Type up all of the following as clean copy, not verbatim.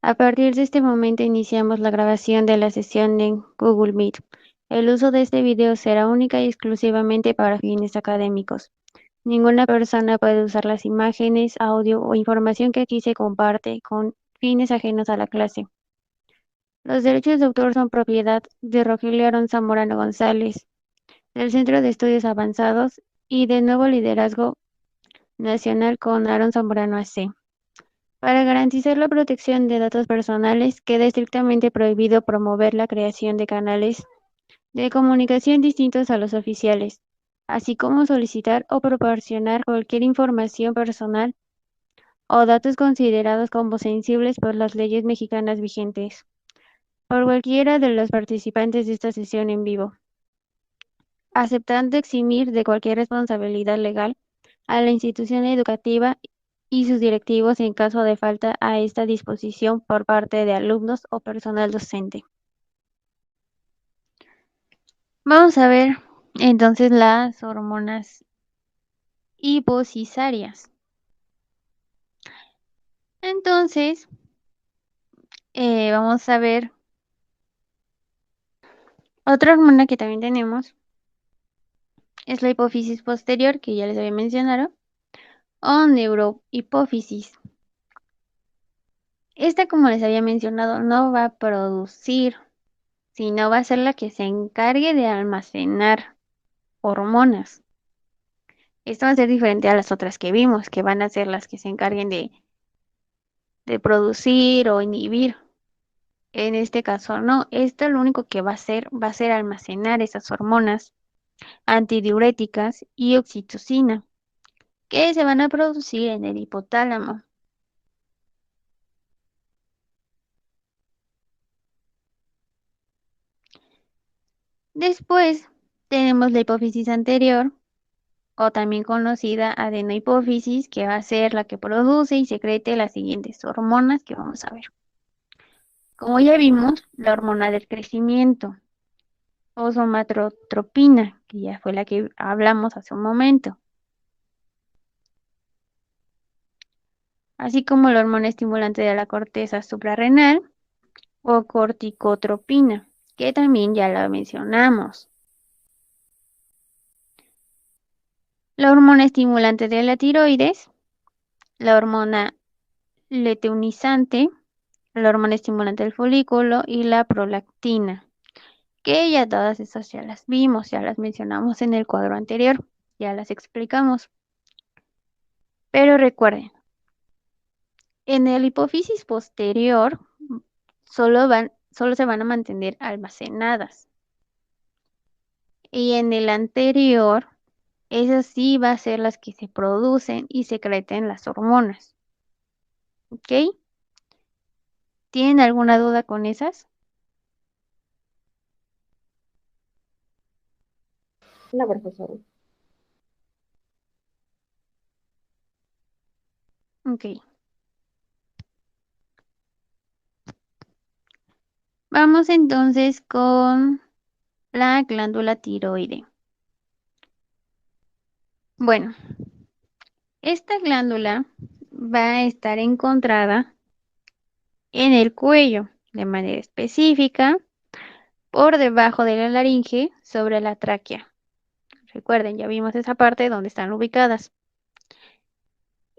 A partir de este momento iniciamos la grabación de la sesión en Google Meet. El uso de este video será única y exclusivamente para fines académicos. Ninguna persona puede usar las imágenes, audio o información que aquí se comparte con fines ajenos a la clase. Los derechos de autor son propiedad de Rogelio Aarón Zamorano González, del Centro de Estudios Avanzados y de Nuevo Liderazgo Nacional con Aarón Zamorano AC. Para garantizar la protección de datos personales, queda estrictamente prohibido promover la creación de canales de comunicación distintos a los oficiales, así como solicitar o proporcionar cualquier información personal o datos considerados como sensibles por las leyes mexicanas vigentes, por cualquiera de los participantes de esta sesión en vivo, aceptando eximir de cualquier responsabilidad legal a la institución educativa y sus directivos en caso de falta a esta disposición por parte de alumnos o personal docente. Vamos a ver entonces las hormonas hipocisarias. Entonces, vamos a ver otra hormona que también tenemos, es la hipófisis posterior, que ya les había mencionado, o neurohipófisis. Esta, como les había mencionado, no va a producir, sino va a ser la que se encargue de almacenar hormonas. Esto va a ser diferente a las otras que vimos, que van a ser las que se encarguen de producir o inhibir. En este caso, no. Esto lo único que va a ser almacenar esas hormonas antidiuréticas y oxitocina, que se van a producir en el hipotálamo. Después tenemos la hipófisis anterior, o también conocida adenohipófisis, que va a ser la que produce y secrete las siguientes hormonas que vamos a ver. Como ya vimos, la hormona del crecimiento, o somatotropina, que ya fue la que hablamos hace un momento, así como la hormona estimulante de la corteza suprarrenal, o corticotropina, que también ya la mencionamos. La hormona estimulante de la tiroides, la hormona luteinizante, la hormona estimulante del folículo y la prolactina, que ya todas esas ya las vimos, ya las mencionamos en el cuadro anterior, ya las explicamos. Pero recuerden, en el hipófisis posterior solo se van a mantener almacenadas. Y en el anterior, esas sí va a ser las que se producen y secreten las hormonas. ¿Ok? ¿Tienen alguna duda con esas? No, profesor. Ok. Vamos entonces con la glándula tiroide. Bueno, esta glándula va a estar encontrada en el cuello, de manera específica, por debajo de la laringe, sobre la tráquea. Recuerden, ya vimos esa parte donde están ubicadas.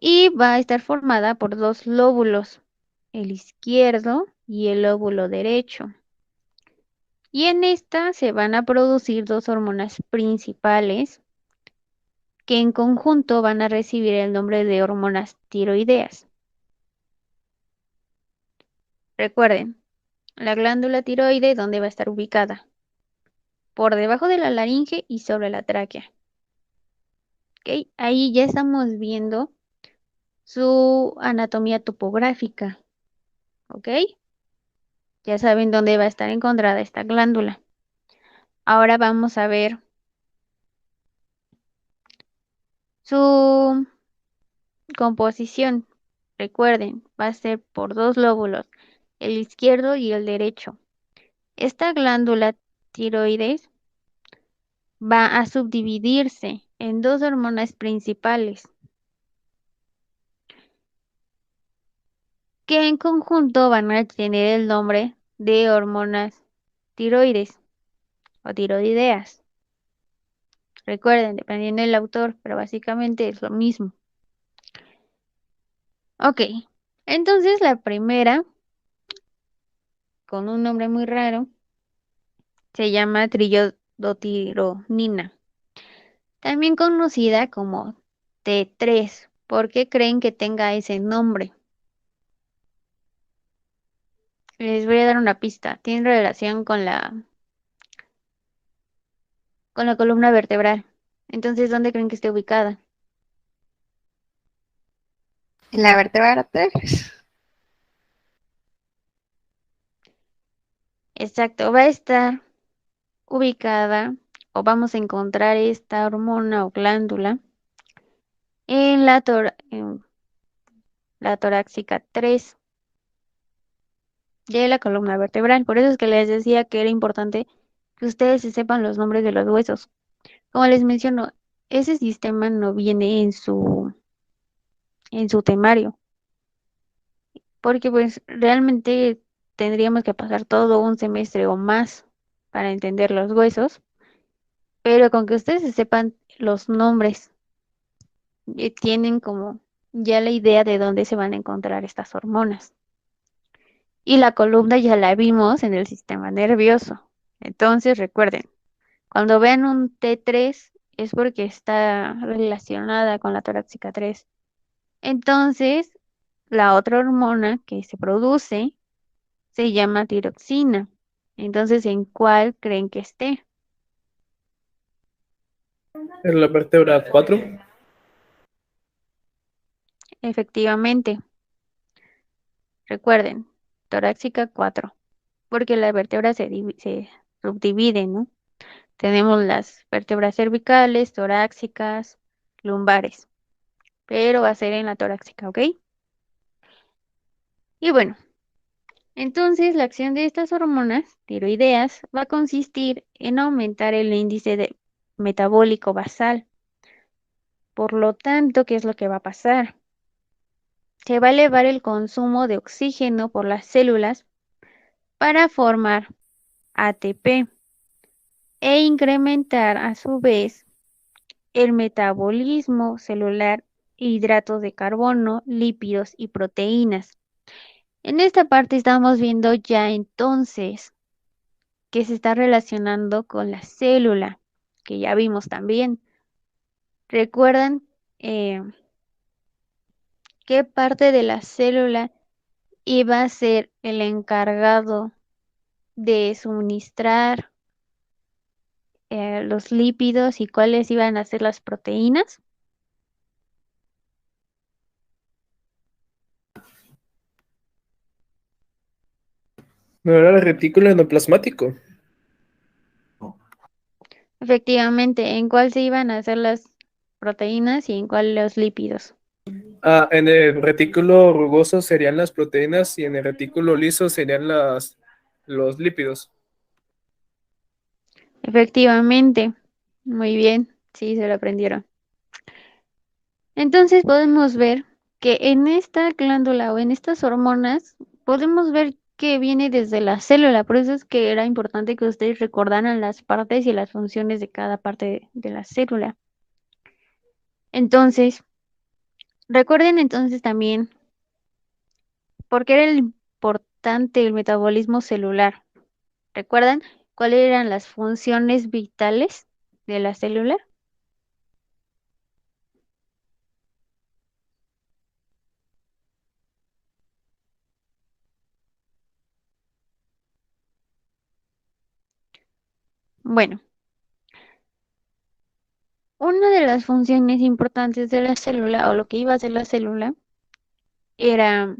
Y va a estar formada por dos lóbulos, el izquierdo y el lóbulo derecho. Y en esta se van a producir dos hormonas principales que en conjunto van a recibir el nombre de hormonas tiroideas. Recuerden, la glándula tiroide, ¿dónde va a estar ubicada? Por debajo de la laringe y sobre la tráquea. ¿Ok? Ahí ya estamos viendo su anatomía topográfica. ¿Ok? Ya saben dónde va a estar encontrada esta glándula. Ahora vamos a ver su composición. Recuerden, va a ser por dos lóbulos, el izquierdo y el derecho. Esta glándula tiroides va a subdividirse en dos hormonas principales. que en conjunto van a tener el nombre de hormonas tiroides o tiroideas. Recuerden, dependiendo del autor, pero básicamente es lo mismo. Ok, entonces la primera, con un nombre muy raro, se llama trillodotironina, también conocida como T3. ¿Por qué creen que tenga ese nombre? Les voy a dar una pista. Tiene relación con la columna vertebral. Entonces, ¿dónde creen que esté ubicada? En la vértebra 3. Exacto, va a estar ubicada o vamos a encontrar esta hormona o glándula en la torácica 3 de la columna vertebral. Por eso es que les decía que era importante que ustedes se sepan los nombres de los huesos. Como les menciono, ese sistema no viene en su temario, porque pues realmente tendríamos que pasar todo un semestre o más para entender los huesos, pero con que ustedes se sepan los nombres, tienen como ya la idea de dónde se van a encontrar estas hormonas. Y la columna ya la vimos en el sistema nervioso. Entonces recuerden, cuando vean un T3 es porque está relacionada con la torácica 3. Entonces, la otra hormona que se produce se llama tiroxina. Entonces, ¿en cuál creen que esté? En la vértebra 4. Efectivamente, recuerden, torácica 4, porque la vértebra se subdivide, ¿no? Tenemos las vértebras cervicales, torácicas, lumbares, pero va a ser en la torácica, ¿ok? Y bueno, entonces la acción de estas hormonas tiroideas va a consistir en aumentar el índice de metabólico basal. Por lo tanto, ¿qué es lo que va a pasar? Se va a elevar el consumo de oxígeno por las células para formar ATP e incrementar a su vez el metabolismo celular, hidratos de carbono, lípidos y proteínas. En esta parte estamos viendo ya entonces que se está relacionando con la célula, que ya vimos también. ¿Recuerdan eh, qué parte de la célula iba a ser el encargado de suministrar los lípidos y cuáles iban a ser las proteínas? No era el retículo endoplasmático. Efectivamente, ¿en cuál se iban a hacer las proteínas y en cuál los lípidos? En el retículo rugoso serían las proteínas y en el retículo liso serían los lípidos. Efectivamente, muy bien, sí, se lo aprendieron. Entonces podemos ver que en esta glándula o en estas hormonas podemos ver que viene desde la célula, por eso es que era importante que ustedes recordaran las partes y las funciones de cada parte de la célula. Entonces, recuerden entonces también por qué era importante el metabolismo celular. ¿Recuerdan cuáles eran las funciones vitales de la célula? Bueno, una de las funciones importantes de la célula o lo que iba a hacer la célula era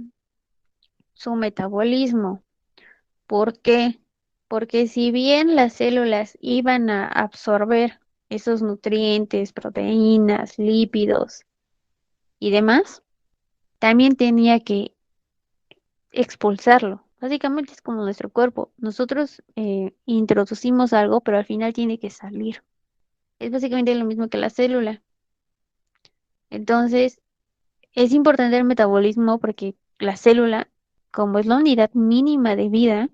su metabolismo. ¿Por qué? Porque si bien las células iban a absorber esos nutrientes, proteínas, lípidos y demás, también tenía que expulsarlo. Básicamente es como nuestro cuerpo. Nosotros introducimos algo, pero al final tiene que salir. Es básicamente lo mismo que la célula. Entonces, es importante el metabolismo porque la célula como es la unidad mínima de vida,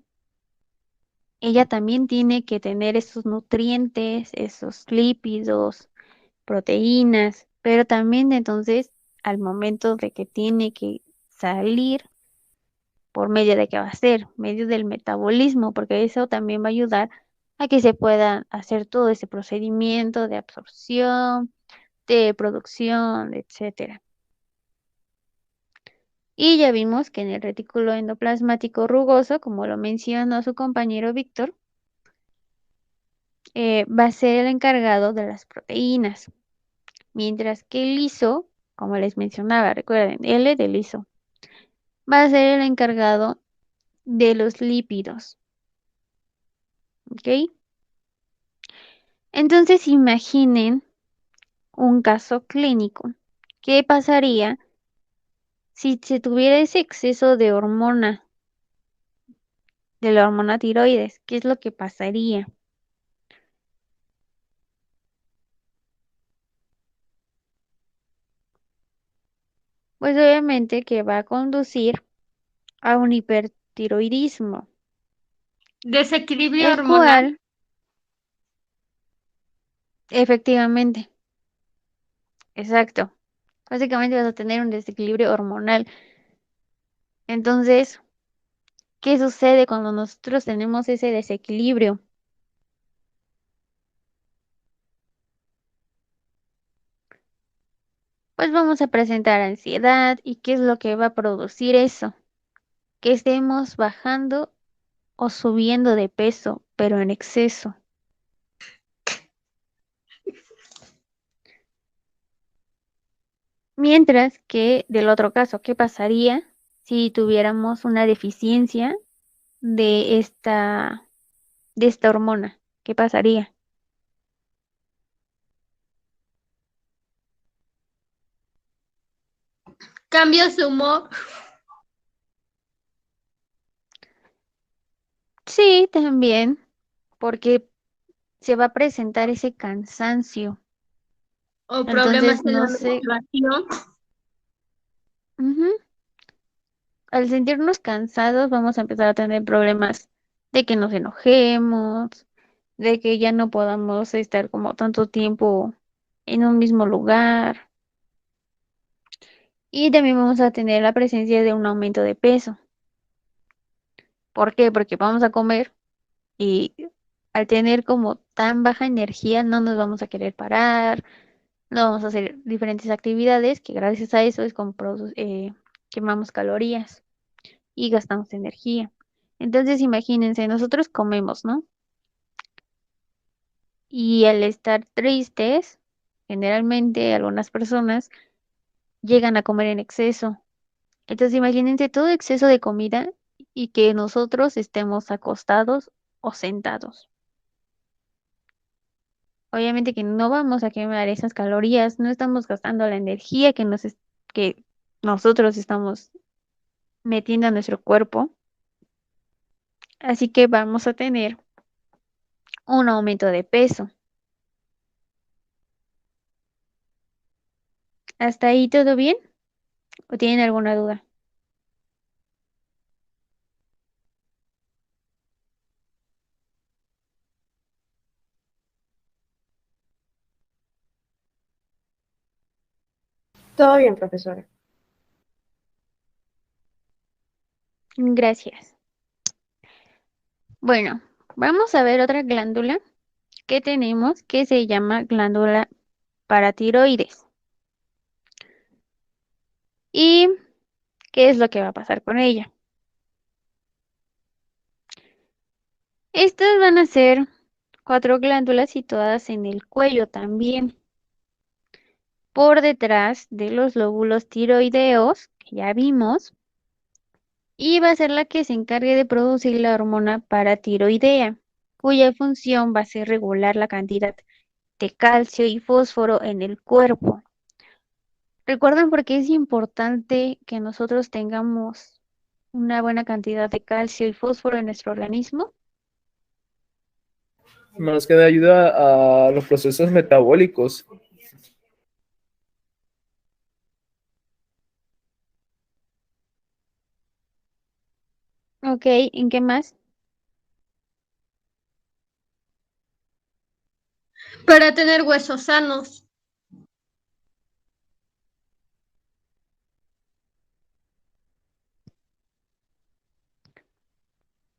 ella también tiene que tener esos nutrientes, esos lípidos, proteínas, pero también entonces al momento de que tiene que salir, por medio de qué va a ser, medio del metabolismo, porque eso también va a ayudar a que se pueda hacer todo ese procedimiento de absorción, de producción, etcétera. Y ya vimos que en el retículo endoplasmático rugoso, como lo mencionó su compañero Víctor, va a ser el encargado de las proteínas, mientras que el liso, como les mencionaba, recuerden, L de liso, va a ser el encargado de los lípidos. ¿Ok? Entonces imaginen un caso clínico. ¿Qué pasaría si se tuviera ese exceso de la hormona tiroides? ¿Qué es lo que pasaría? Pues obviamente que va a conducir a un hipertiroidismo, Desequilibrio el hormonal. cual, efectivamente, exacto, básicamente vas a tener un desequilibrio hormonal. Entonces, ¿qué sucede cuando nosotros tenemos ese desequilibrio? Pues vamos a presentar ansiedad. ¿Y qué es lo que va a producir eso? Que estemos bajando o subiendo de peso, pero en exceso. Mientras que del otro caso, ¿qué pasaría si tuviéramos una deficiencia de esta hormona? ¿Qué pasaría? Cambia su humor. Sí, también, porque se va a presentar ese cansancio. O problemas Entonces, en la no sé, menstruación. ujú, al sentirnos cansados vamos a empezar a tener problemas de que nos enojemos, de que ya no podamos estar como tanto tiempo en un mismo lugar. Y también vamos a tener la presencia de un aumento de peso. ¿Por qué? Porque vamos a comer y al tener como tan baja energía no nos vamos a querer parar, no vamos a hacer diferentes actividades que gracias a eso es como quemamos calorías y gastamos energía. Entonces imagínense, nosotros comemos, ¿no? Y al estar tristes, generalmente algunas personas llegan a comer en exceso. Entonces imagínense todo exceso de comida y que nosotros estemos acostados o sentados. Obviamente que no vamos a quemar esas calorías, no estamos gastando la energía que nosotros estamos metiendo a nuestro cuerpo. Así que vamos a tener un aumento de peso. ¿Hasta ahí todo bien? ¿O tienen alguna duda? Todo bien, profesora. Gracias. Bueno, vamos a ver otra glándula que tenemos que se llama glándula paratiroides. ¿Y qué es lo que va a pasar con ella? Estas van a ser 4 glándulas situadas en el cuello también, por detrás de los lóbulos tiroideos, que ya vimos, y va a ser la que se encargue de producir la hormona paratiroidea, cuya función va a ser regular la cantidad de calcio y fósforo en el cuerpo. ¿Recuerdan por qué es importante que nosotros tengamos una buena cantidad de calcio y fósforo en nuestro organismo? Más que nada ayuda a los procesos metabólicos. Ok, ¿en qué más? Para tener huesos sanos.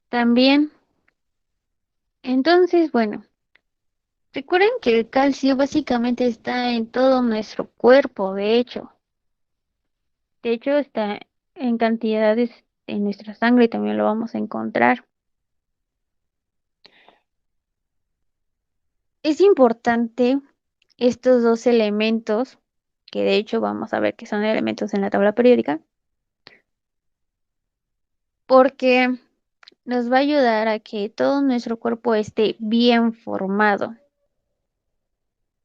También. Entonces, bueno, recuerden que el calcio básicamente está en todo nuestro cuerpo, de hecho. De hecho, está en cantidades en nuestra sangre, también lo vamos a encontrar. Es importante estos dos elementos, que de hecho vamos a ver que son elementos en la tabla periódica, porque nos va a ayudar a que todo nuestro cuerpo esté bien formado.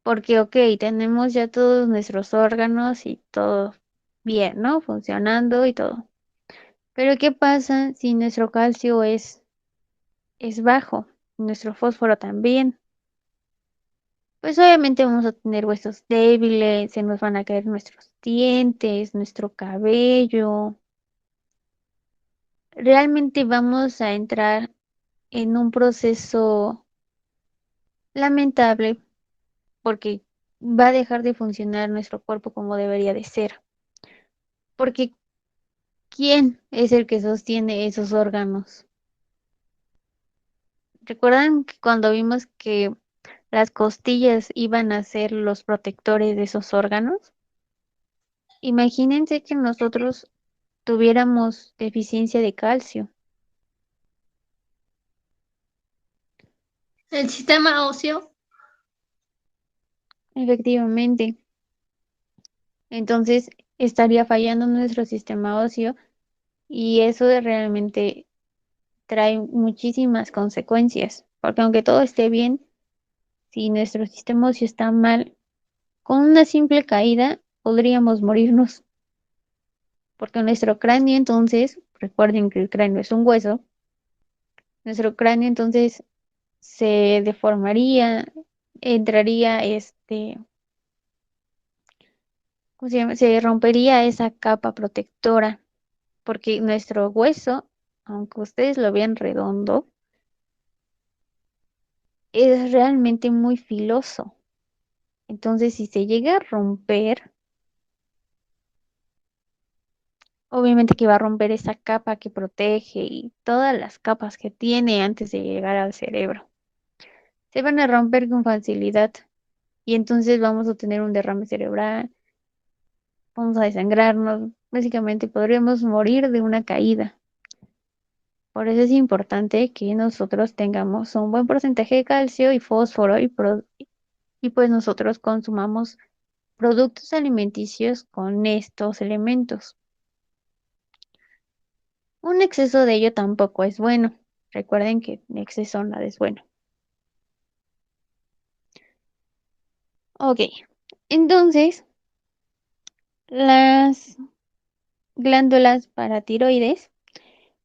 Porque, ok, tenemos ya todos nuestros órganos y todo bien, ¿no? Funcionando y todo. Pero ¿qué pasa si nuestro calcio es bajo? Nuestro fósforo también. Pues obviamente vamos a tener huesos débiles, se nos van a caer nuestros dientes, nuestro cabello. Realmente vamos a entrar en un proceso lamentable porque va a dejar de funcionar nuestro cuerpo como debería de ser. Porque ¿quién es el que sostiene esos órganos? ¿Recuerdan que cuando vimos que las costillas iban a ser los protectores de esos órganos? Imagínense que nosotros tuviéramos deficiencia de calcio. El sistema óseo. Efectivamente. Entonces estaría fallando nuestro sistema óseo y eso realmente trae muchísimas consecuencias. Porque aunque todo esté bien, si nuestro sistema óseo está mal, con una simple caída podríamos morirnos. Porque nuestro cráneo entonces, recuerden que el cráneo es un hueso, nuestro cráneo entonces se deformaría, entraría ¿cómo se llama? Se rompería esa capa protectora, porque nuestro hueso, aunque ustedes lo vean redondo, es realmente muy filoso. Entonces, si se llega a romper, obviamente que va a romper esa capa que protege y todas las capas que tiene antes de llegar al cerebro. Se van a romper con facilidad y entonces vamos a tener un derrame cerebral, vamos a desangrarnos, básicamente podríamos morir de una caída. Por eso es importante que nosotros tengamos un buen porcentaje de calcio y fósforo y pues nosotros consumamos productos alimenticios con estos elementos. Un exceso de ello tampoco es bueno. Recuerden que en exceso nada es bueno. Ok, entonces las glándulas paratiroides,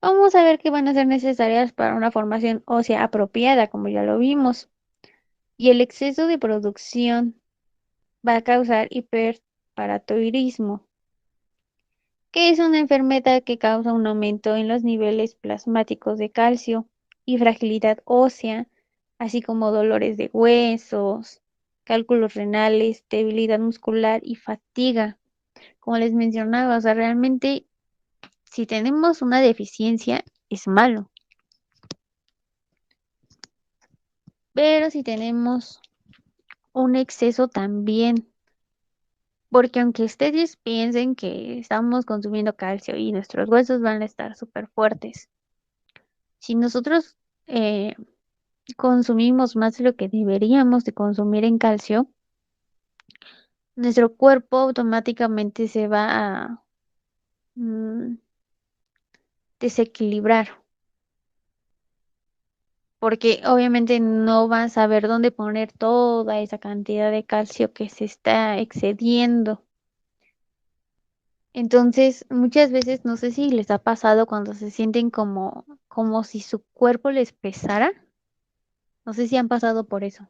vamos a ver que van a ser necesarias para una formación ósea apropiada, como ya lo vimos. Y el exceso de producción va a causar hiperparatiroidismo, que es una enfermedad que causa un aumento en los niveles plasmáticos de calcio y fragilidad ósea, así como dolores de huesos, cálculos renales, debilidad muscular y fatiga. Como les mencionaba, o sea, realmente si tenemos una deficiencia es malo, pero si tenemos un exceso también, porque aunque ustedes piensen que estamos consumiendo calcio y nuestros huesos van a estar súper fuertes, si nosotros eh, consumimos más de lo que deberíamos de consumir en calcio, nuestro cuerpo automáticamente se va a mm, desequilibrar, porque obviamente no va a saber dónde poner toda esa cantidad de calcio que se está excediendo. Entonces, muchas veces, no sé si les ha pasado cuando se sienten como si su cuerpo les pesara. No sé si han pasado por eso.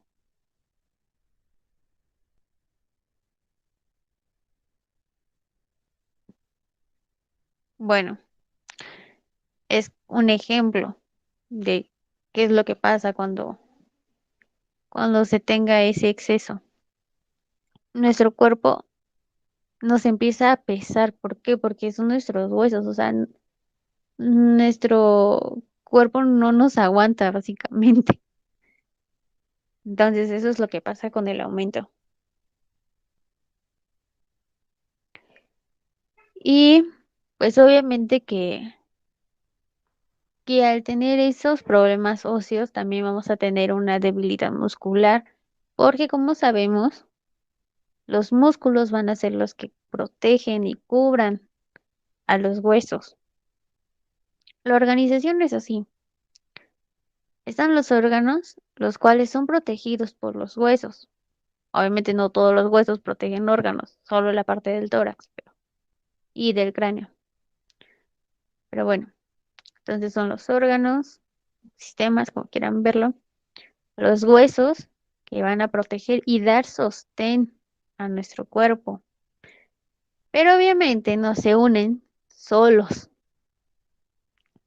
Bueno, es un ejemplo de qué es lo que pasa cuando se tenga ese exceso. Nuestro cuerpo nos empieza a pesar. ¿Por qué? Porque son nuestros huesos, o sea, nuestro cuerpo no nos aguanta básicamente. Entonces, eso es lo que pasa con el aumento. Y pues obviamente que al tener esos problemas óseos también vamos a tener una debilidad muscular, porque como sabemos, los músculos van a ser los que protegen y cubran a los huesos. La organización es así. Están los órganos, los cuales son protegidos por los huesos. Obviamente no todos los huesos protegen órganos, solo la parte del tórax y del cráneo. Pero bueno, entonces son los órganos, sistemas, como quieran verlo, los huesos que van a proteger y dar sostén a nuestro cuerpo. Pero obviamente no se unen solos.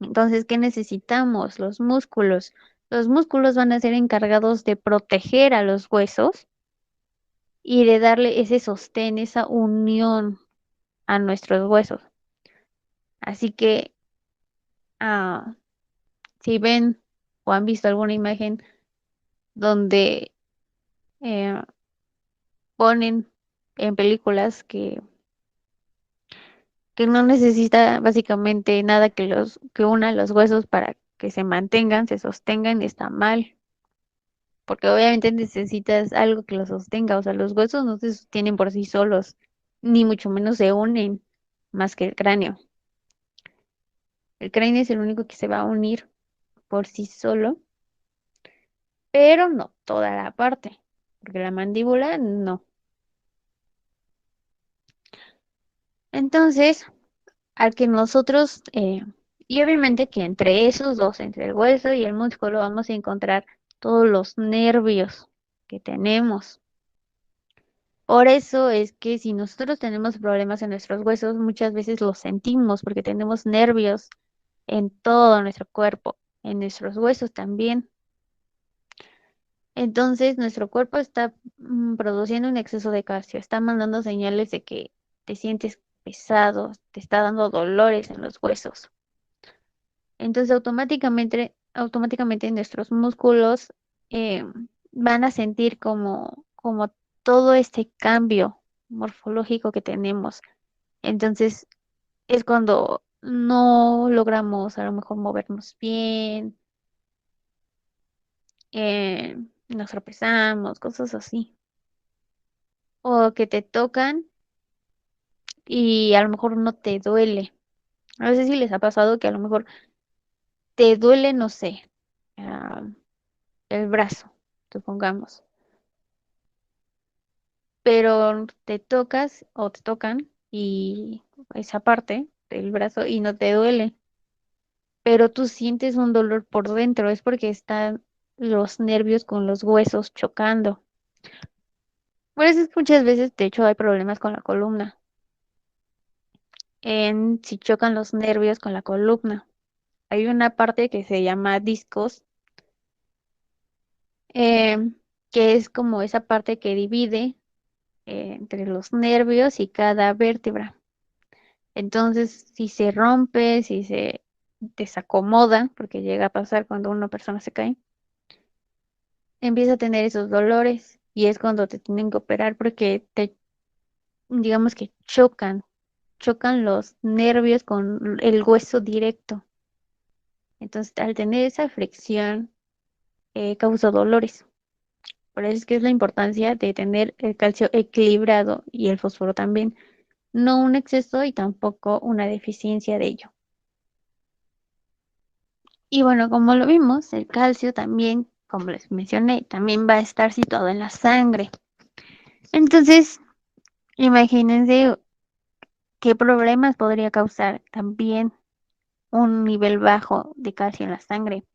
Entonces, ¿qué necesitamos? Los músculos. Los músculos van a ser encargados de proteger a los huesos y de darle ese sostén, esa unión a nuestros huesos. Así que, ah, si ven o han visto alguna imagen donde eh, ponen en películas que no necesita básicamente nada que una los huesos para que se mantengan, se sostengan, está mal. Porque obviamente necesitas algo que los sostenga, o sea, los huesos no se sostienen por sí solos, ni mucho menos se unen más que el cráneo. El cráneo es el único que se va a unir por sí solo, pero no toda la parte, porque la mandíbula no. Entonces, al que nosotros, y obviamente que entre esos dos, entre el hueso y el músculo, vamos a encontrar todos los nervios que tenemos. Por eso es que si nosotros tenemos problemas en nuestros huesos, muchas veces los sentimos porque tenemos nervios en todo nuestro cuerpo, en nuestros huesos también. Entonces, nuestro cuerpo está produciendo un exceso de calcio, está mandando señales de que te sientes pesado, te está dando dolores en los huesos. Entonces, automáticamente nuestros músculos eh, van a sentir como todo este cambio morfológico que tenemos. Entonces, es cuando no logramos a lo mejor movernos bien, eh, nos tropezamos, cosas así. O que te tocan y a lo mejor no te duele. A veces sí les ha pasado que a lo mejor te duele, no sé, ah, el brazo, supongamos. Pero te tocas o te tocan y esa parte del brazo y no te duele, pero tú sientes un dolor por dentro, es porque están los nervios con los huesos chocando. Por eso es que muchas veces, de hecho, hay problemas con la columna, en si chocan los nervios con la columna. Hay una parte que se llama discos, que es como esa parte que divide entre los nervios y cada vértebra. Entonces, si se rompe, si se desacomoda, porque llega a pasar cuando una persona se cae, empieza a tener esos dolores y es cuando te tienen que operar porque digamos que chocan los nervios con el hueso directo. Entonces, al tener esa fricción, causa dolores. Por eso es que es la importancia de tener el calcio equilibrado y el fósforo también, no un exceso y tampoco una deficiencia de ello. Y bueno, como lo vimos, el calcio también, como les mencioné, también va a estar situado en la sangre. Entonces, imagínense qué problemas podría causar también un nivel bajo de calcio en la sangre.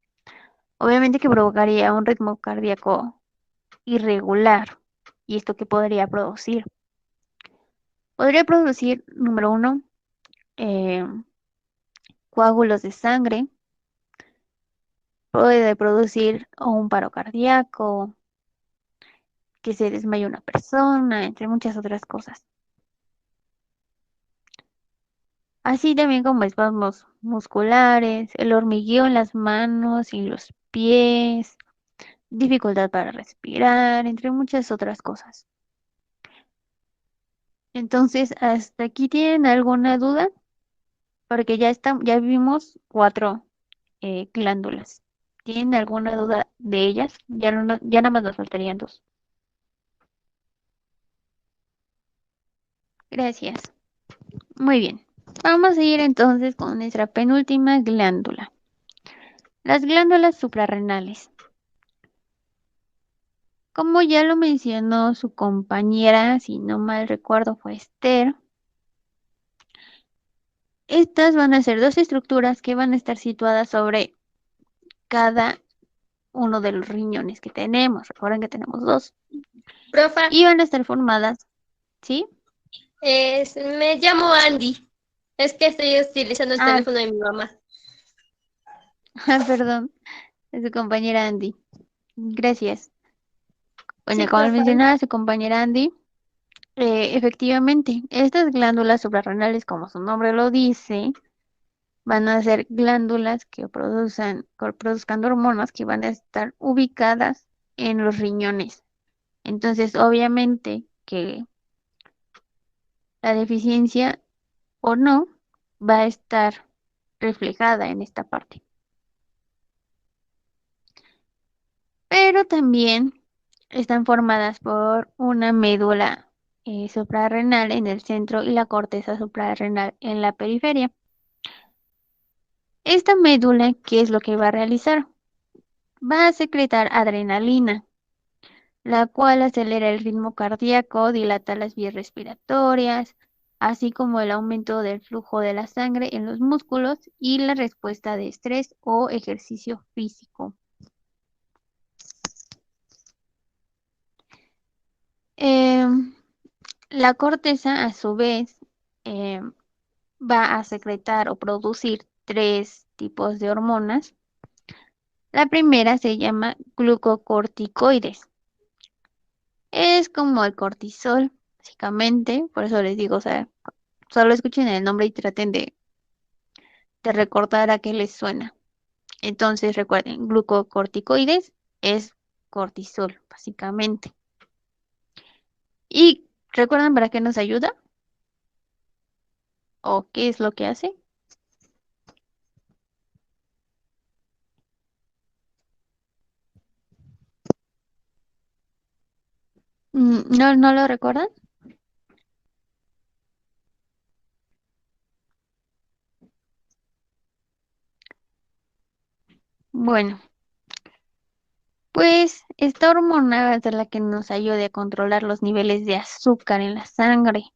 Obviamente que provocaría un ritmo cardíaco irregular. ¿Y esto qué podría producir? Podría producir, número uno, eh, coágulos de sangre, puede producir un paro cardíaco, que se desmaye una persona, entre muchas otras cosas. Así también como espasmos musculares, el hormigueo en las manos y los pies, dificultad para respirar, entre muchas otras cosas. Entonces, ¿hasta aquí tienen alguna duda? Porque ya vimos 4 glándulas. ¿Tienen alguna duda de ellas? Ya nada más nos faltarían 2. Gracias. Muy bien. Vamos a ir entonces con nuestra penúltima glándula. Las glándulas suprarrenales. Como ya lo mencionó su compañera, si no mal recuerdo fue Esther, estas van a ser 2 estructuras que van a estar situadas sobre cada uno de los riñones que tenemos. Recuerden que tenemos 2. Profa, Y van a estar formadas, ¿sí? me llamo Andy. Es que estoy utilizando el Ah, teléfono de mi mamá. perdón, es su compañera Andy. Gracias. Sí, Bueno, como profa. mencionaba su compañera Andy, efectivamente, estas glándulas suprarrenales, como su nombre lo dice, van a ser glándulas que produzcan hormonas que van a estar ubicadas en los riñones. Entonces, obviamente que la deficiencia o no va a estar reflejada en esta parte. Pero también están formadas por una médula suprarrenal en el centro y la corteza suprarrenal en la periferia. Esta médula, ¿qué es lo que va a realizar? Va a secretar adrenalina, la cual acelera el ritmo cardíaco, dilata las vías respiratorias, así como el aumento del flujo de la sangre en los músculos y la respuesta de estrés o ejercicio físico. La corteza, a su vez, va a secretar o producir 3 tipos de hormonas. La primera se llama glucocorticoides. Es como el cortisol, básicamente, por eso les digo, o sea, solo escuchen el nombre y traten de recordar a qué les suena. Entonces, recuerden, glucocorticoides es cortisol, básicamente. ¿Y recuerdan para qué nos ayuda? ¿O qué es lo que hace? ¿No lo recuerdan? Bueno, pues esta hormona va a ser la que nos ayude a controlar los niveles de azúcar en la sangre.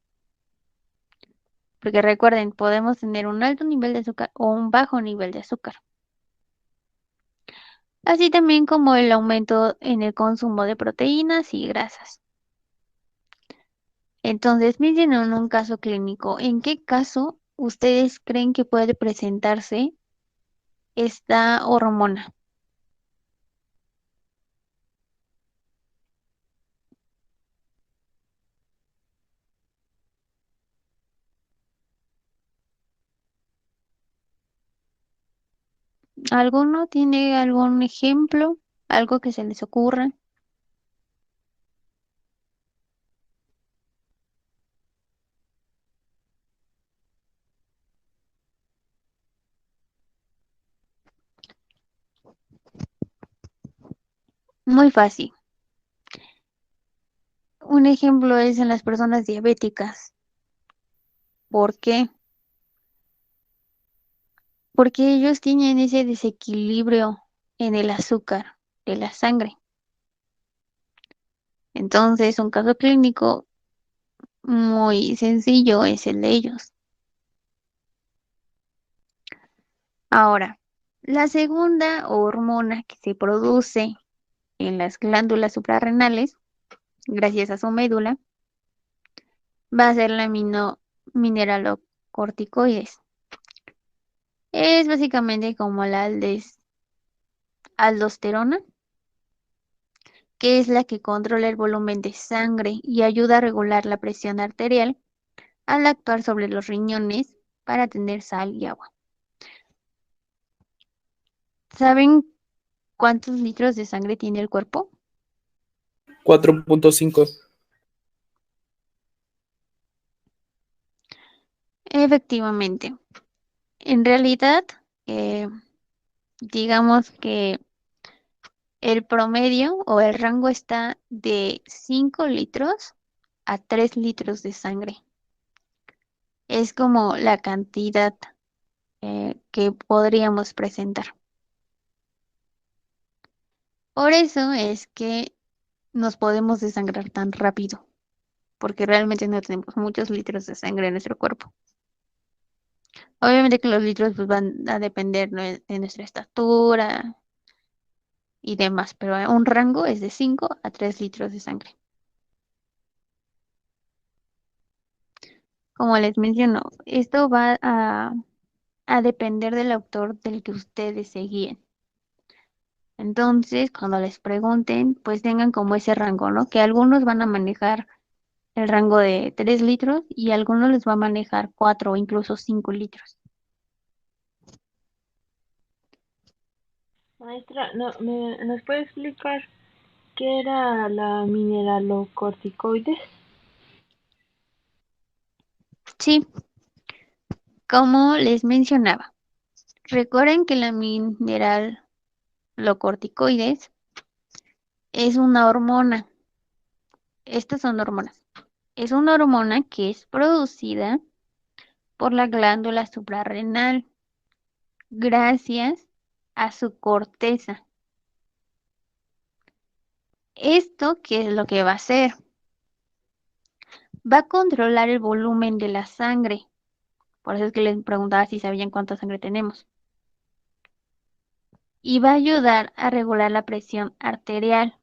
Porque recuerden, podemos tener un alto nivel de azúcar o un bajo nivel de azúcar. Así también como el aumento en el consumo de proteínas y grasas. Entonces, mencionen un caso clínico. ¿En qué caso ustedes creen que puede presentarse esta hormona? ¿Alguno tiene algún ejemplo? ¿Algo que se les ocurra? Muy fácil. Un ejemplo es en las personas diabéticas. ¿Por qué? Porque ellos tienen ese desequilibrio en el azúcar de la sangre. Entonces, un caso clínico muy sencillo es el de ellos. Ahora, la segunda hormona que se produce en las glándulas suprarrenales, gracias a su médula, va a ser la mineralocorticoides. Es básicamente como la aldosterona, que es la que controla el volumen de sangre y ayuda a regular la presión arterial al actuar sobre los riñones para tener sal y agua. ¿Saben cuántos litros de sangre tiene el cuerpo? 4.5. Efectivamente. En realidad, eh, digamos que el promedio o el rango está de 5 litros a 3 litros de sangre. Es como la cantidad que podríamos presentar. Por eso es que nos podemos desangrar tan rápido, porque realmente no tenemos muchos litros de sangre en nuestro cuerpo. Obviamente que los litros pues, van a depender, ¿no?, de nuestra estatura y demás, pero un rango es de 5 a 3 litros de sangre. Como les menciono, esto va a depender del autor del que ustedes se guíen. Entonces, cuando les pregunten, pues tengan como ese rango, ¿no? Que algunos van a manejar el rango de 3 litros y algunos les va a manejar 4 o incluso 5 litros. Maestra, ¿nos puede explicar qué era la mineralocorticoides? Sí, como les mencionaba, recuerden que la mineralocorticoides es una hormona. Estas son hormonas. Es una hormona que es producida por la glándula suprarrenal gracias a su corteza. ¿Esto qué es lo que va a hacer? Va a controlar el volumen de la sangre. Por eso es que les preguntaba si sabían cuánta sangre tenemos. Y va a ayudar a regular la presión arterial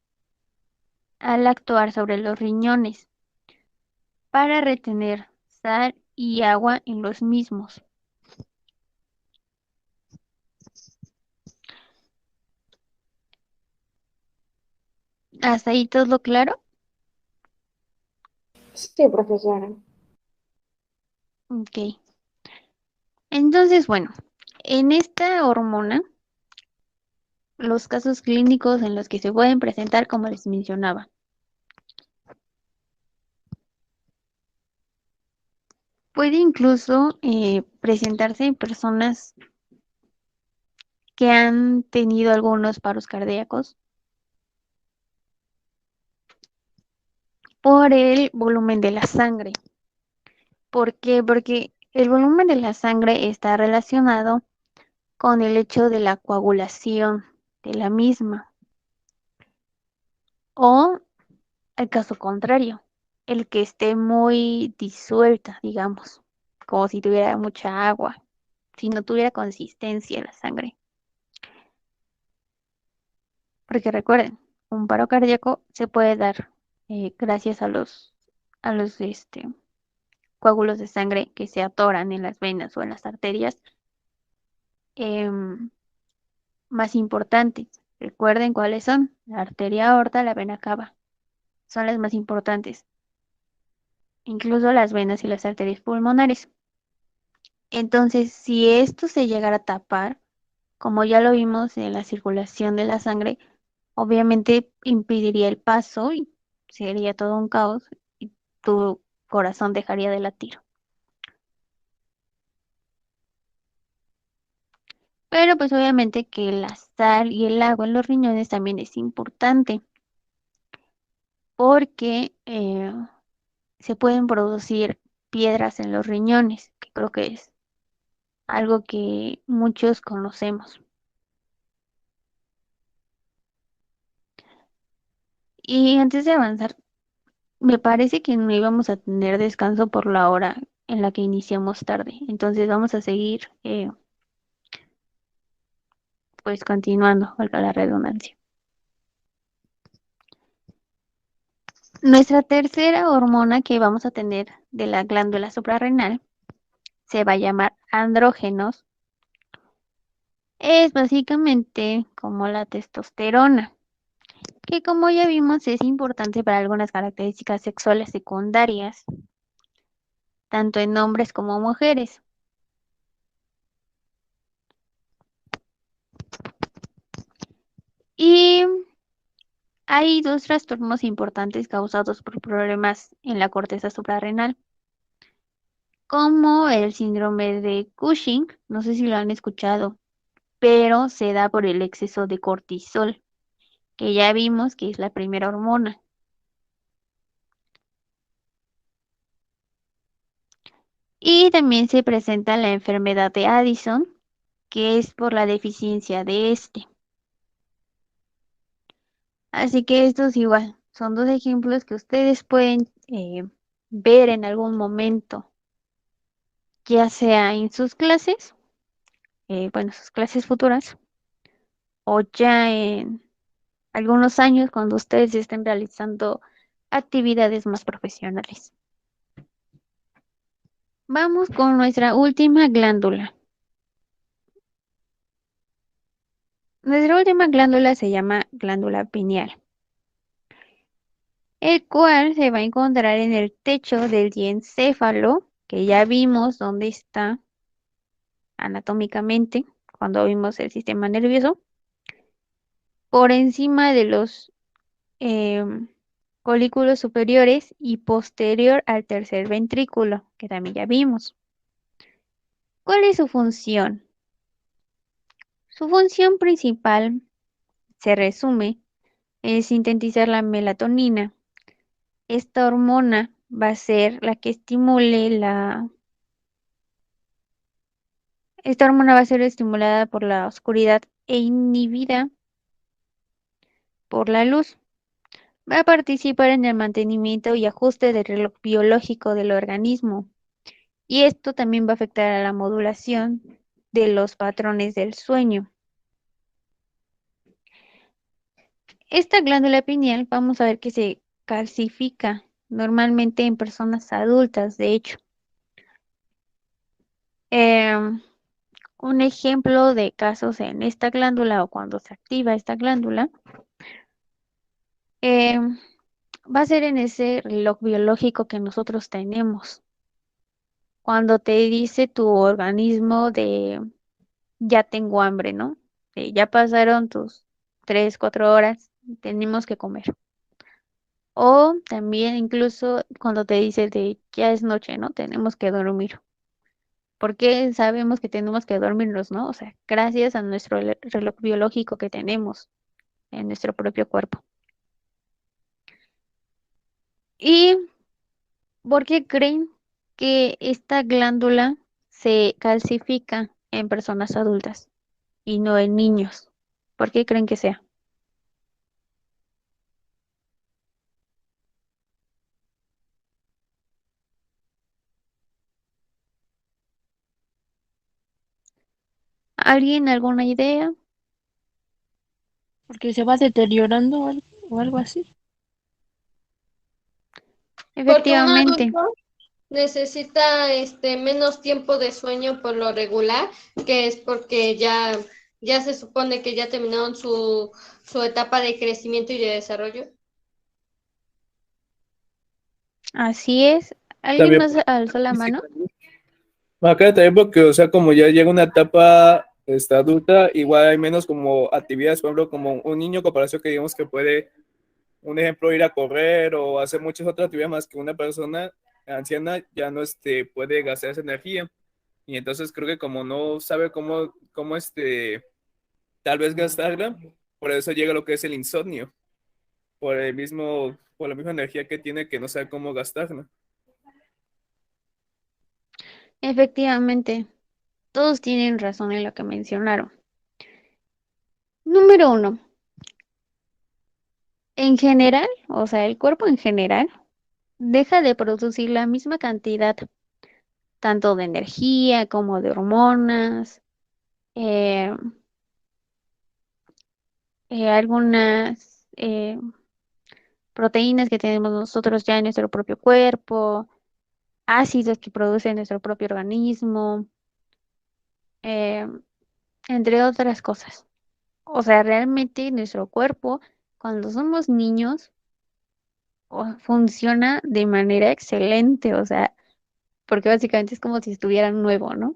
al actuar sobre los riñones para retener sal y agua en los mismos. ¿Hasta ahí todo claro? Sí, profesora. Ok. Entonces, bueno, en esta hormona, los casos clínicos en los que se pueden presentar, como les mencionaba, puede incluso presentarse en personas que han tenido algunos paros cardíacos por el volumen de la sangre. ¿Por qué? Porque el volumen de la sangre está relacionado con el hecho de la coagulación de la misma. O el caso contrario, el que esté muy disuelta, digamos, como si tuviera mucha agua, si no tuviera consistencia en la sangre. Porque recuerden, un paro cardíaco se puede dar gracias a los coágulos de sangre que se atoran en las venas o en las arterias em, más importantes. Recuerden cuáles son: la arteria aorta, la vena cava. Son las más importantes. Incluso las venas y las arterias pulmonares. Entonces, si esto se llegara a tapar, como ya lo vimos en la circulación de la sangre, obviamente impediría el paso y sería todo un caos y tu corazón dejaría de latir. Pero pues obviamente que la sal y el agua en los riñones también es importante porque se pueden producir piedras en los riñones, que creo que es algo que muchos conocemos. Y antes de avanzar, me parece que no íbamos a tener descanso por la hora en la que iniciamos tarde. Entonces vamos a seguir pues continuando, valga la redundancia. Nuestra tercera hormona que vamos a tener de la glándula suprarrenal se va a llamar andrógenos Es básicamente como la testosterona, que como ya vimos es importante para algunas características sexuales secundarias, tanto en hombres como mujeres. Y hay dos trastornos importantes causados por problemas en la corteza suprarrenal, como el síndrome de Cushing, no sé si lo han escuchado, pero se da por el exceso de cortisol, que ya vimos que es la primera hormona. Y también se presenta la enfermedad de Addison, que es por la deficiencia de este. Así que estos igual son dos ejemplos que ustedes pueden ver en algún momento, ya sea en sus clases, bueno, sus clases futuras, o ya en algunos años cuando ustedes estén realizando actividades más profesionales. Vamos con nuestra última glándula. Nuestra última glándula se llama glándula pineal, el cual se va a encontrar en el techo del diencéfalo, que ya vimos dónde está anatómicamente cuando vimos el sistema nervioso, por encima de los colículos superiores y posterior al tercer ventrículo, que también ya vimos. ¿Cuál es su función? Su función principal se resume en sintetizar la melatonina. Esta hormona va a ser la que estimule Esta hormona va a ser estimulada por la oscuridad e inhibida por la luz. Va a participar en el mantenimiento y ajuste del reloj biológico del organismo. Y esto también va a afectar a la modulación de los patrones del sueño. Esta glándula pineal vamos a ver que se calcifica normalmente en personas adultas, de hecho. Em, un ejemplo de casos en esta glándula o cuando se activa esta glándula em, va a ser en ese reloj biológico que nosotros tenemos. Cuando te dice tu organismo de ya tengo hambre, ¿no? Ya pasaron tus 3, 4 horas, tenemos que comer. O también incluso cuando te dice de ya es noche, ¿no? Tenemos que dormir. Porque sabemos que tenemos que dormirnos, ¿no? O sea, gracias a nuestro reloj biológico que tenemos en nuestro propio cuerpo. ¿Y por qué creen que esta glándula se calcifica en personas adultas y no en niños? ¿Por qué creen que sea? ¿Alguien alguna idea? Porque se va deteriorando o algo así. Porque un Efectivamente, adulto necesita menos tiempo de sueño por lo regular, que es porque ya se supone que ya terminaron su etapa de crecimiento y de desarrollo. así es. ¿Alguien También más alzó la mano? acá también porque, o sea, como ya llega una etapa adulta, igual hay menos como actividades, por ejemplo, como un niño comparación que digamos que puede, un ejemplo, ir a correr o hacer muchas otras actividades más que una persona anciana ya no puede gastar esa energía. Y entonces creo que como no sabe cómo tal vez gastarla, por eso llega lo que es el insomnio, por la misma energía que tiene que no sabe cómo gastarla. Efectivamente, todos tienen razón en lo que mencionaron. Número uno, en general, o sea, el cuerpo en general deja de producir la misma cantidad, tanto de energía como de hormonas, eh, algunas proteínas que tenemos nosotros ya en nuestro propio cuerpo, ácidos que produce nuestro propio organismo, eh, entre otras cosas. O sea, realmente nuestro cuerpo, cuando somos niños, funciona de manera excelente, o sea, porque básicamente es como si estuviera nuevo, ¿no?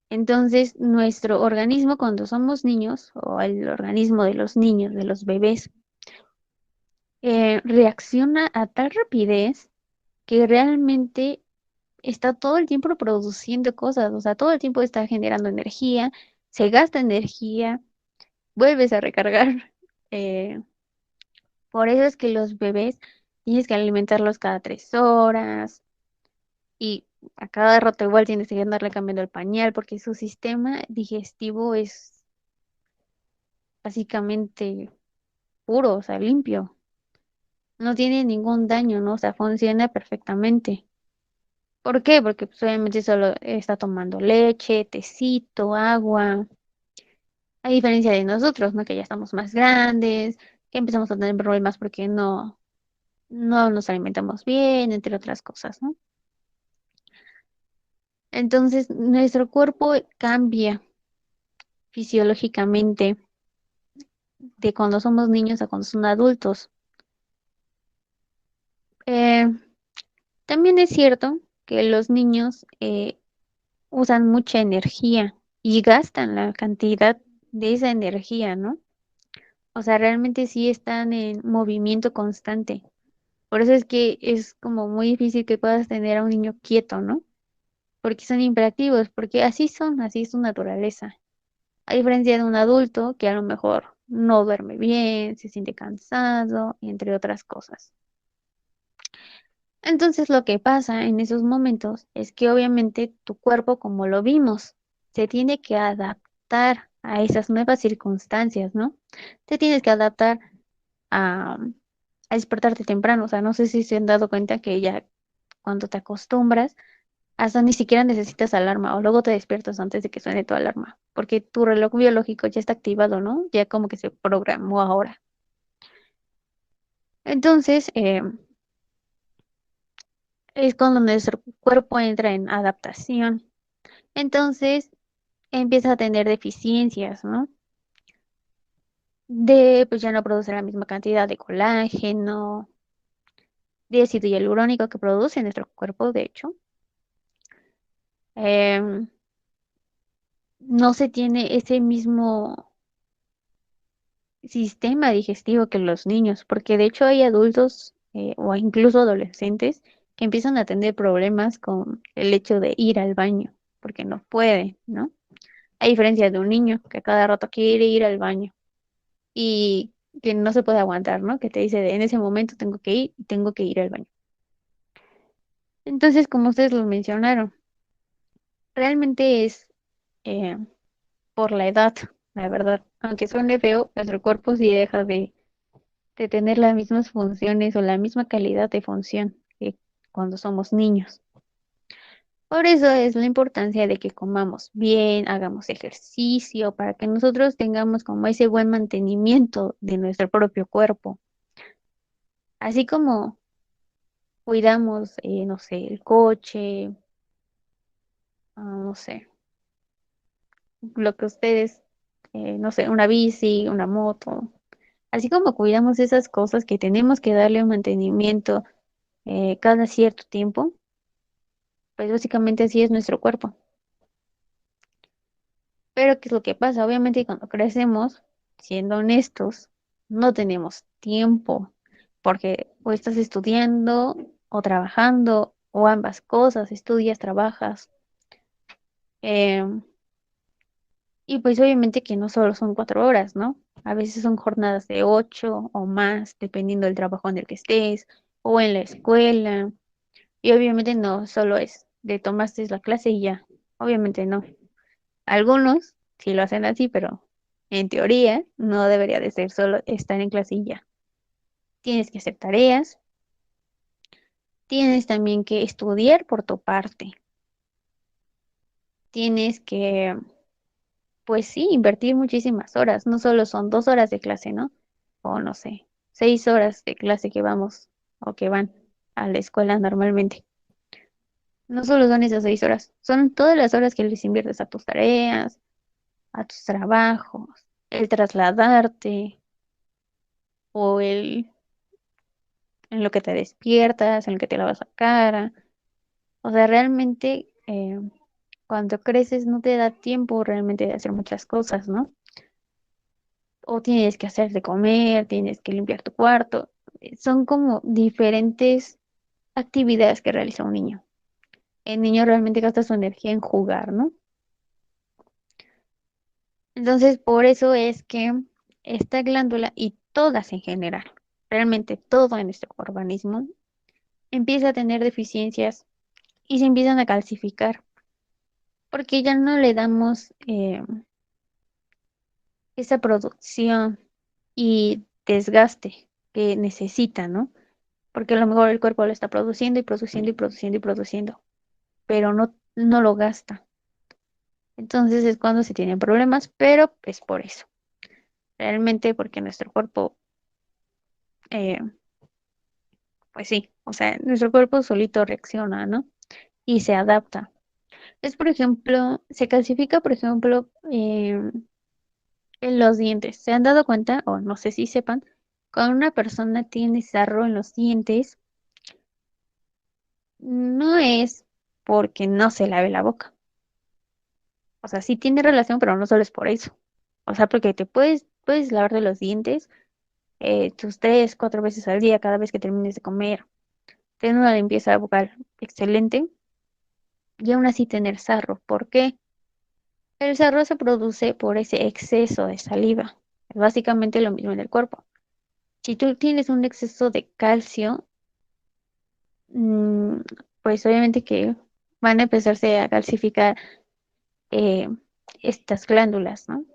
Entonces, nuestro organismo cuando somos niños, o el organismo de los niños, de los bebés, reacciona a tal rapidez que realmente está todo el tiempo produciendo cosas, o sea, todo el tiempo está generando energía, se gasta energía, vuelves a recargar. eh, por eso es que los bebés tienes que alimentarlos cada 3 horas y a cada rato igual tienes que andarle cambiando el pañal porque su sistema digestivo es básicamente puro, o sea, limpio. No tiene ningún daño, ¿no? O sea, funciona perfectamente. ¿Por qué? Porque pues, obviamente solo está tomando leche, tecito, agua. A diferencia de nosotros, ¿no? Que ya estamos más grandes, que empezamos a tener problemas porque no nos alimentamos bien, entre otras cosas, ¿no? Entonces, nuestro cuerpo cambia fisiológicamente de cuando somos niños a cuando son adultos. Eh, también es cierto que los niños usan mucha energía y gastan la cantidad de esa energía, ¿no? O sea, realmente sí están en movimiento constante. Por eso es que es como muy difícil que puedas tener a un niño quieto, ¿no? Porque son hiperactivos, porque así son, así es su naturaleza. A diferencia de un adulto que a lo mejor no duerme bien, se siente cansado, entre otras cosas. Entonces lo que pasa en esos momentos es que obviamente tu cuerpo, como lo vimos, se tiene que adaptar a esas nuevas circunstancias, ¿no? Te tienes que adaptar a, a despertarte temprano. O sea, no sé si se han dado cuenta que ya cuando te acostumbras, hasta ni siquiera necesitas alarma o luego te despiertas antes de que suene tu alarma, porque tu reloj biológico ya está activado, ¿no? Ya como que se programó ahora. Entonces, es cuando nuestro cuerpo entra en adaptación. Entonces, empieza a tener deficiencias, ¿no? Pues ya no produce la misma cantidad de colágeno, de ácido hialurónico que produce nuestro cuerpo, de hecho. Em, no se tiene ese mismo sistema digestivo que los niños, porque de hecho hay adultos o incluso adolescentes que empiezan a tener problemas con el hecho de ir al baño, porque no pueden, ¿no? A diferencia de un niño que a cada rato quiere ir al baño y que no se puede aguantar, ¿no? Que te dice en ese momento tengo que ir y tengo que ir al baño. Entonces, como ustedes lo mencionaron, realmente es eh, por la edad, la verdad. Aunque suene feo, nuestro cuerpo sí deja de tener las mismas funciones o la misma calidad de función que cuando somos niños. Por eso es la importancia de que comamos bien, hagamos ejercicio, para que nosotros tengamos como ese buen mantenimiento de nuestro propio cuerpo. Así como cuidamos, no sé, el coche, no sé, lo que ustedes, no sé, una bici, una moto. Así como cuidamos esas cosas que tenemos que darle un mantenimiento cada cierto tiempo, pues básicamente así es nuestro cuerpo. Pero ¿qué es lo que pasa? Obviamente cuando crecemos, siendo honestos, no tenemos tiempo porque o estás estudiando o trabajando o ambas cosas, estudias, trabajas. em, y pues obviamente que no solo son 4 horas, ¿no? A veces son jornadas de 8 o más, dependiendo del trabajo en el que estés o en la escuela. Y obviamente no solo es de tomaste la clase y ya. Obviamente no. Algunos sí lo hacen así, pero en teoría no debería de ser solo estar en clase y ya. Tienes que hacer tareas, tienes también que estudiar por tu parte, tienes que, pues sí, invertir muchísimas horas. No solo son 2 horas de clase, ¿no? O no sé, 6 horas de clase que vamos o que van a la escuela normalmente. No solo son esas 6 horas, son todas las horas que les inviertes a tus tareas, a tus trabajos, el trasladarte o el en lo que te despiertas, en lo que te lavas la cara. O sea, realmente cuando creces no te da tiempo realmente de hacer muchas cosas, ¿no? O tienes que hacer de comer, tienes que limpiar tu cuarto. Son como diferentes actividades que realiza un niño. El niño realmente gasta su energía en jugar, ¿no? Entonces, por eso es que esta glándula y todas en general, realmente todo en nuestro organismo, empieza a tener deficiencias y se empiezan a calcificar, porque ya no le damos esa producción y desgaste que necesita, ¿no? Porque a lo mejor el cuerpo lo está produciendo y produciendo y produciendo y produciendo, pero no lo gasta. Entonces es cuando se tienen problemas, pero es por eso. Realmente porque nuestro cuerpo, eh, pues sí, o sea, nuestro cuerpo solito reacciona, ¿no? Y se adapta. Es, por ejemplo, se calcifica, por ejemplo, en los dientes. ¿Se han dado cuenta? O no sé si sepan, cuando una persona tiene sarro en los dientes, no es porque no se lave la boca. O sea, sí tiene relación, pero no solo es por eso. O sea, porque puedes lavarte los dientes tus 3, 4 veces al día, cada vez que termines de comer. Tener una limpieza bucal excelente y aún así tener sarro. ¿Por qué? El sarro se produce por ese exceso de saliva. Es básicamente lo mismo en el cuerpo. Si tú tienes un exceso de calcio, mm, pues obviamente que van a empezarse a calcificar eh, estas glándulas, ¿no?